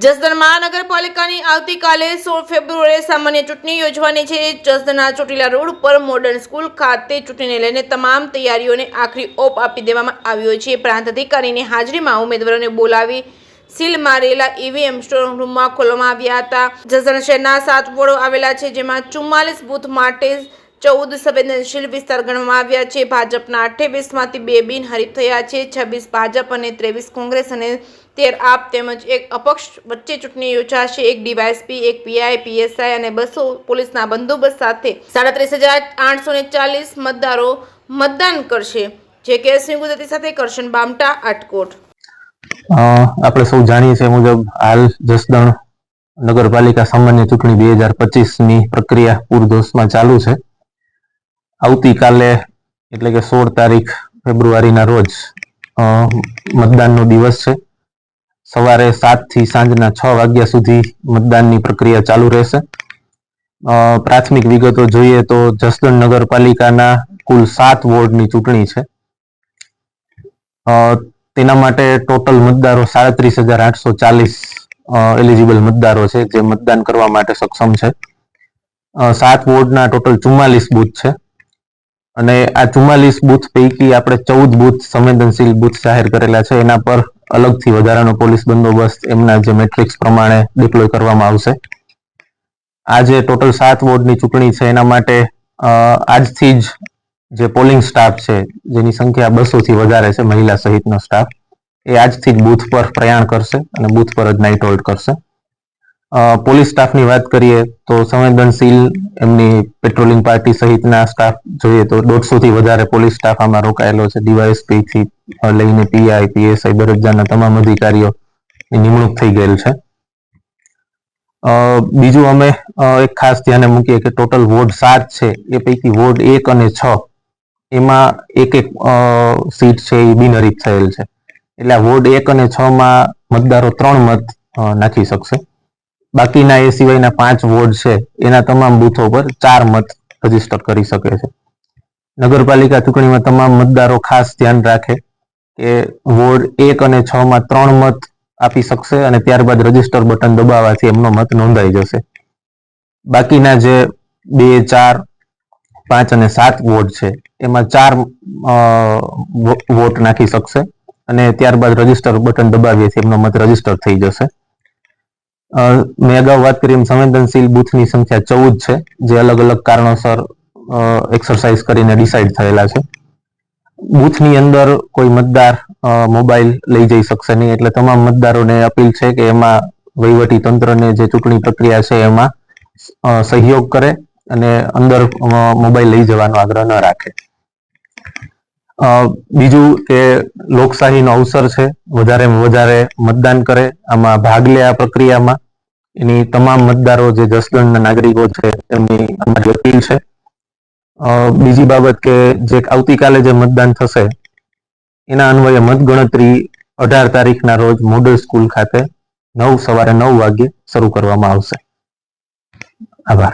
જસદણ મહાનગરપાલિકાની આવતીકાલે 16 ફેબ્રુઆરીએ સામાન્ય ચૂંટણી યોજવાની છે। જસદણના ચોટીલા રોડ ઉપર મોડર્ન સ્કૂલ ખાતે ચૂંટણીને લઈને તમામ તૈયારીઓને આખરી ઓપ આપી દેવામાં આવ્યો છે। પ્રાંત અધિકારીની હાજરીમાં ઉમેદવારોને બોલાવી સીલ મારેલા ઈવીએમ સ્ટ્રોંગ રૂમમાં ખોલવામાં આવ્યા હતા। જસદણ શહેરના 7 વોર્ડો આવેલા છે, જેમાં 44 બૂથ માટે 14 સંવેદનશીલ વિસ્તાર ગણવામાં આવ્યા છે। ભાજપના 28 માંથી 2 બિનહરીફ થયા છે। 26 ભાજપ અને 23 કોંગ્રેસ અને 13 આપ તેમજ એક અપક્ષ વચ્ચે ચૂંટણી યોજાશે। એક ડીવાયએસપી, એક પીઆઈ, પીએસઆઈ અને 200 પોલીસના બંદોબસ્ત સાથે 37,840 મતદારો મતદાન કરશે। જે કે સિંહ ગુજરાતી સાથે કરશન બામટા, આટકોટ। આપણે સૌ જાણીએ છીએ મુજબ હાલ જસદણ નગરપાલિકા સામાન્ય ચૂંટણી 2025 ની પ્રક્રિયા પૂરજોશમાં ચાલુ છે। આવતીકાલે એટલે કે 16 ફેબ્રુઆરીના રોજ મતદાનનો દિવસ છે। સવારે 7 થી સાંજના 6 વાગ્યા સુધી મતદાનની પ્રક્રિયા ચાલુ રહેશે। પ્રાથમિક વિગતો જોઈએ તો જસદણ નગરપાલિકાના કુલ 7 વોર્ડની ચૂંટણી છે। તેના માટે ટોટલ મતદારો 37,840 એલિજિબલ મતદારો છે, જે મતદાન કરવા માટે સક્ષમ છે। 7 વોર્ડના ટોટલ 44 બૂથ છે અને આ 44 બૂથ પૈકી આપણે 14 બૂથ સંવેદનશીલ બૂથ જાહેર કરેલા છે। એના પર અલગથી વધારાનો પોલીસ બંદોબસ્ત એમના જે મેટ્રિક્સ પ્રમાણે ડિપ્લોય કરવામાં આવશે। આ જે ટોટલ 7 વોર્ડની ચૂંટણી છે એના માટે આજથી જ જે પોલિંગ સ્ટાફ છે, જેની સંખ્યા 200 થી વધારે છે, મહિલા સહિતનો સ્ટાફ, એ આજથી જ બૂથ પર પ્રયાણ કરશે અને બૂથ પર જ નાઇટ હોલ્ડ કરશે। પોલીસ સ્ટાફની વાત કરીએ તો સંવેદનશીલ એમની પેટ્રોલિંગ પાર્ટી સહિતના સ્ટાફ જોઈએ તો 150 થી વધારે પોલીસ સ્ટાફ આમાં રોકાયેલો છે। ડીવાયએસપી થી લઈને પીઆઈ, પીએસઆઈ, દરજ્જાના તમામ અધિકારીઓની નિમણૂક થઈ ગયેલ છે। બીજું અમે એક ખાસ ધ્યાને મૂકીએ કે ટોટલ વોર્ડ 7 છે એ પૈકી વોર્ડ 1 અને 6 એમાં એક સીટ છે એ બિનહરીફ થયેલ છે। એટલે વોર્ડ 1 અને 6 માં મતદારો 3 મત નાખી શકશે। બાકીના એ સિવાયના 5 વોર્ડ છે એના તમામ બૂથો પર 4 મત રજીસ્ટર કરી શકે છે। નગરપાલિકા ચૂંટણીમાં તમામ મતદારો ખાસ ધ્યાન રાખે કે વોર્ડ 1 અને 6 માં 3 મત આપી શકશે અને ત્યારબાદ રજીસ્ટર બટન દબાવવાથી એમનો મત નોંધાઈ જશે। બાકીના જે 2, 4, 5 અને 7 વોર્ડ છે એમાં 4 વોટ નાખી શકશે અને ત્યારબાદ રજીસ્ટર બટન દબાવીએથી એમનો મત રજીસ્ટર થઈ જશે। મેં અગાઉ વાત કરી એમ સંવેદનશીલ બૂથની સંખ્યા 14 છે, જે અલગ અલગ કારણોસર એક્સરસાઇઝ કરીને ડિસાઇડ થયેલા છે। બૂથની અંદર કોઈ મતદાર મોબાઈલ લઈ જઈ શકશે નહીં, એટલે તમામ મતદારોને અપીલ છે કે એમાં વહીવટી તંત્રને જે ચૂંટણી પ્રક્રિયા છે એમાં સહયોગ કરે અને અંદર મોબાઈલ લઈ જવાનો આગ્રહ ન રાખે। બીજું કે લોકશાહીનો અવસર છે, વધારેમાં વધારે મતદાન કરે, આમાં ભાગ લે। આ પ્રક્રિયામાં એની તમામ મતદારો જે જસદણના નાગરિકો છે એમની અમારી અપીલ છે। બીજી બાબત કે જે આવતીકાલે જે મતદાન થશે એના અન્વયે મતગણતરી 18 તારીખના રોજ મોડલ સ્કૂલ ખાતે સવારે 9 વાગ્યે શરૂ કરવામાં આવશે। આભાર।